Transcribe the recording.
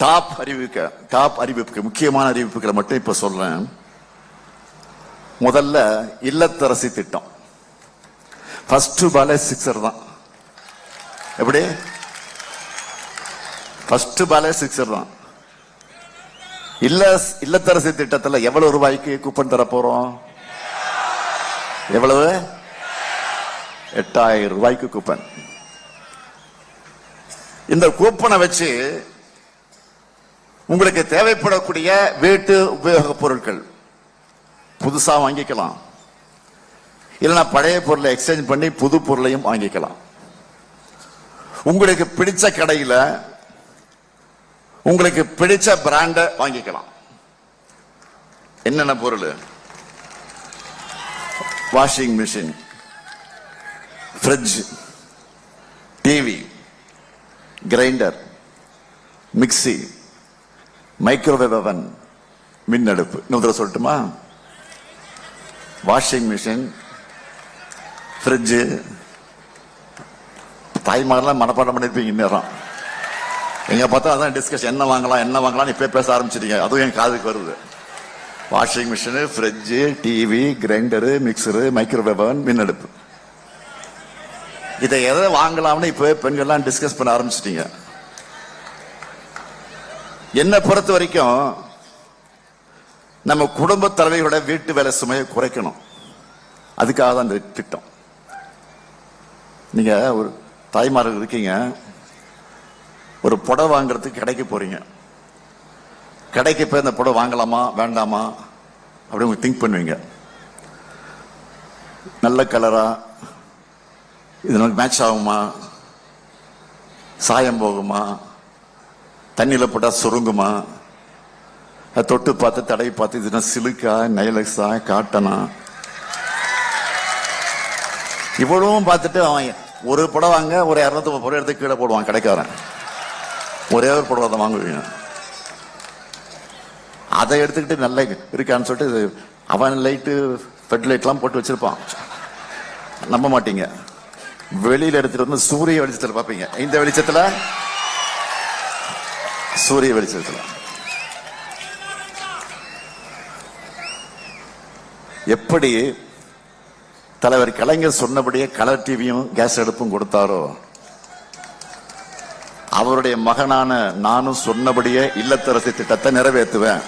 Top அறிவிப்புக்கு முக்கியமான அறிவிப்புகளை மட்டும் இப்ப சொல்றேன். முதல்ல இல்லத்தரசி திட்டம். ஃபர்ஸ்ட் பாலே சிக்ஸர் தான். எப்படி? ஃபர்ஸ்ட் பாலே சிக்ஸர் தான். இல்லத்தரசி திட்டத்தில் எவ்வளவு ரூபாய்க்கு கூப்பன் தர போறோம்? எவ்வளவு? 8000 ரூபாய்க்கு கூப்பன். இந்த கூப்பனை வச்சு உங்களுக்கு தேவைப்படக்கூடிய வீட்டு உபயோக பொருட்கள் புதுசா வாங்கிக்கலாம், இல்லைன்னா பழைய பொருளை எக்ஸ்சேஞ்ச் பண்ணி புது பொருளையும் வாங்கிக்கலாம். உங்களுக்கு பிடிச்ச கடையில உங்களுக்கு பிடிச்ச பிராண்ட வாங்கிக்கலாம். என்னென்ன பொருள்? Washing machine, fridge, TV, grinder, mixie, microwave அவன், மின் அடுப்பு. இன்னொரு சொல்லட்டுமா? வாஷிங் மிஷின், ஃப்ரிட்ஜ், தாய்மாரெல்லாம் மனப்பாடம் பண்ணிருப்பீங்க. இந்நேரம் எங்க பார்த்தா அதான் டிஸ்கஷன். என்ன வாங்கலாம் இப்ப பேச ஆரம்பிச்சிட்டீங்க. அதுவும் என் காதுக்கு வருது. Washing machine, fridge, TV, grinder, mixture, microwave அவன், மின் அடுப்பு. இதை எதை வாங்கலாம்னு இப்ப பெண்கள்லாம் டிஸ்கஸ் பண்ண ஆரம்பிச்சிட்டீங்க. என்னை பொறுத்த வரைக்கும் நம்ம குடும்ப தலைவர்களோட வீட்டு வேலை சுமையை குறைக்கணும். அதுக்காக தான் இந்த திட்டம். நீங்க ஒரு தாய்மார்கள் இருக்கீங்க, ஒரு புடவை வாங்குறதுக்கு கடைக்கு போறீங்க. கடைக்கு போய் இந்த புடவை வாங்கலாமா வேண்டாமா அப்படின்னு திங்க் பண்ணுவீங்க. நல்ல கலரா, இது நமக்கு மேட்ச் ஆகுமா, சாயம் போகுமா, தண்ணியில போட்டா சுருங்குமா, தொட்டு பார்த்து தடவி பார்த்து இதுனா சிலுக்கா, நைலக்ஸா, காட்டனா, இவ்வளவும் பார்த்துட்டு அவன் ஒரு புடவை வாங்க ஒரு 250 பொருள் எடுத்து கீழே போடுவான் கடைக்காரன். ஒரே ஒரு புடவை தான் வாங்குவீங்க. அதை எடுத்துக்கிட்டு நல்லா இருக்கான்னு சொல்லிட்டு அவன் லைட்டு ஃபெட் லைட்லாம் போட்டு வச்சிருப்பான். நம்ப மாட்டீங்க. வெளியில எடுத்துட்டு வந்து சூரிய வெளிச்சத்தில் பார்ப்பீங்க. இந்த வெளிச்சத்துல, சூரிய வெளிச்சத்தில் எப்படி தலைவர் கலைஞர் சொன்னபடியே கலர் டிவியும் கேஸ் அடுப்பும் கொடுத்தாரோ, அவருடைய மகனான நானும் சொன்னபடியே இல்லத்தரசி திட்டத்தை நிறைவேற்றுவேன்.